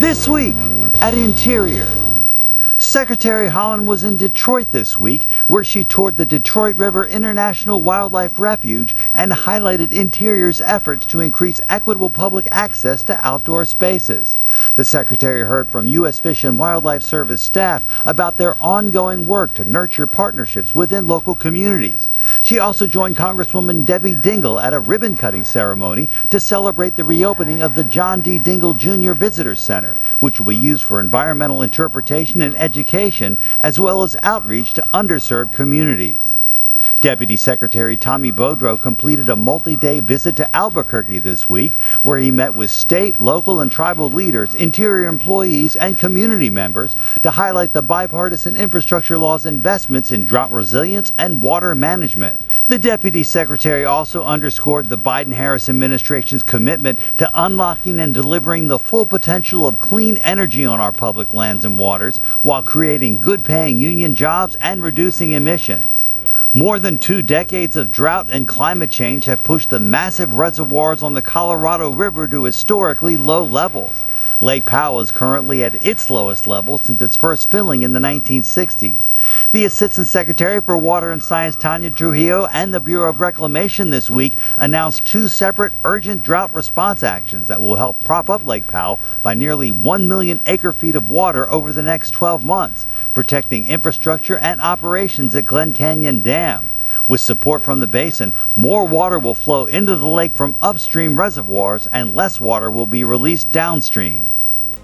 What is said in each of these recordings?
This week at Interior. Secretary Haaland was in Detroit this week, where she toured the Detroit River International Wildlife Refuge and highlighted Interior's efforts to increase equitable public access to outdoor spaces. The Secretary heard from U.S. Fish and Wildlife Service staff about their ongoing work to nurture partnerships within local communities. She also joined Congresswoman Debbie Dingell at a ribbon-cutting ceremony to celebrate the reopening of the John D. Dingell Jr. Visitor Center, which will be used for environmental interpretation and education, as well as outreach to underserved communities. Deputy Secretary Tommy Beaudreau completed a multi-day visit to Albuquerque this week, where he met with state, local, and tribal leaders, Interior employees, and community members to highlight the bipartisan infrastructure law's investments in drought resilience and water management. The Deputy Secretary also underscored the Biden-Harris administration's commitment to unlocking and delivering the full potential of clean energy on our public lands and waters, while creating good-paying union jobs and reducing emissions. More than 2 decades of drought and climate change have pushed the massive reservoirs on the Colorado River to historically low levels. Lake Powell is currently at its lowest level since its first filling in the 1960s. The Assistant Secretary for Water and Science, Tanya Trujillo, and the Bureau of Reclamation this week announced 2 separate urgent drought response actions that will help prop up Lake Powell by nearly 1 million acre-feet of water over the next 12 months, protecting infrastructure and operations at Glen Canyon Dam. With support from the basin, more water will flow into the lake from upstream reservoirs and less water will be released downstream.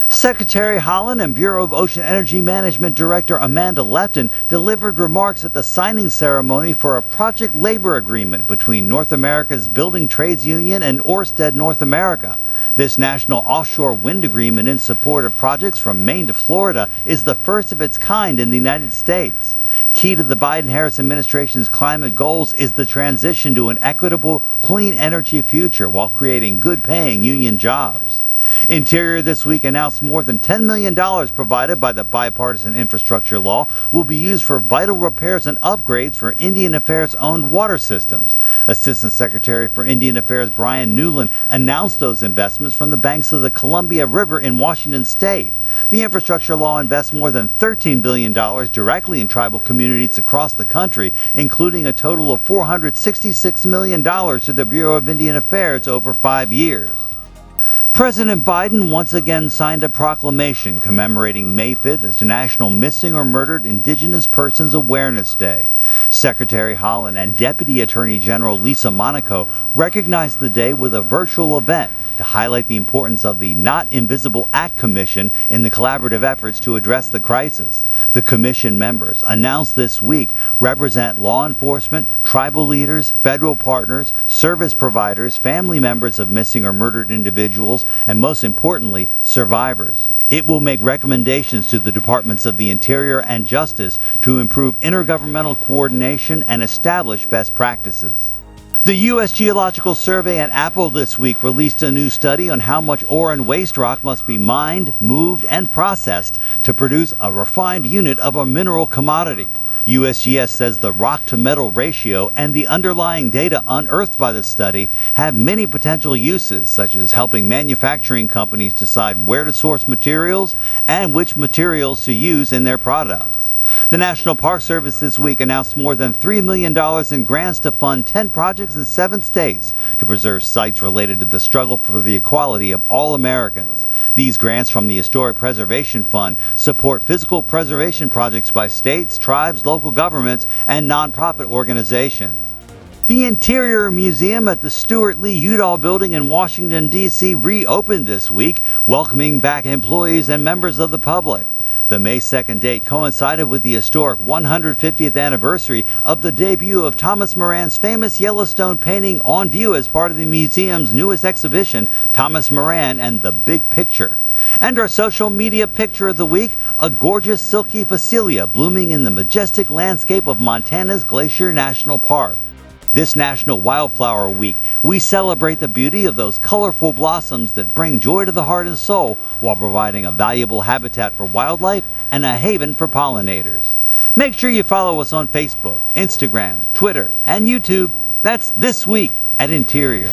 Secretary Haaland and Bureau of Ocean Energy Management Director Amanda Lepton delivered remarks at the signing ceremony for a project labor agreement between North America's Building Trades Union and Ørsted North America. This national offshore wind agreement in support of projects from Maine to Florida is the first of its kind in the United States. Key to the Biden-Harris administration's climate goals is the transition to an equitable, clean energy future while creating good-paying union jobs. Interior this week announced more than $10 million provided by the bipartisan infrastructure law will be used for vital repairs and upgrades for Indian Affairs-owned water systems. Assistant Secretary for Indian Affairs Brian Newland announced those investments from the banks of the Columbia River in Washington state. The infrastructure law invests more than $13 billion directly in tribal communities across the country, including a total of $466 million to the Bureau of Indian Affairs over 5 years. President Biden once again signed a proclamation commemorating May 5th as National Missing or Murdered Indigenous Persons Awareness Day. Secretary Haaland and Deputy Attorney General Lisa Monaco recognized the day with a virtual event to highlight the importance of the Not Invisible Act Commission in the collaborative efforts to address the crisis. The commission members, announced this week, represent law enforcement, tribal leaders, federal partners, service providers, family members of missing or murdered individuals, and most importantly, survivors. It will make recommendations to the Departments of the Interior and Justice to improve intergovernmental coordination and establish best practices. The U.S. Geological Survey and Apple this week released a new study on how much ore and waste rock must be mined, moved, and processed to produce a refined unit of a mineral commodity. USGS says the rock-to-metal ratio and the underlying data unearthed by the study have many potential uses, such as helping manufacturing companies decide where to source materials and which materials to use in their products. The National Park Service this week announced more than $3 million in grants to fund 10 projects in 7 states to preserve sites related to the struggle for the equality of all Americans. These grants from the Historic Preservation Fund support physical preservation projects by states, tribes, local governments, and nonprofit organizations. The Interior Museum at the Stuart Lee Udall Building in Washington, D.C. reopened this week, welcoming back employees and members of the public. The May 2nd date coincided with the historic 150th anniversary of the debut of Thomas Moran's famous Yellowstone painting on view as part of the museum's newest exhibition, Thomas Moran and the Big Picture. And our social media picture of the week, a gorgeous silky phacelia blooming in the majestic landscape of Montana's Glacier National Park. This National Wildflower Week, we celebrate the beauty of those colorful blossoms that bring joy to the heart and soul while providing a valuable habitat for wildlife and a haven for pollinators. Make sure you follow us on Facebook, Instagram, Twitter, and YouTube. That's This Week at Interior.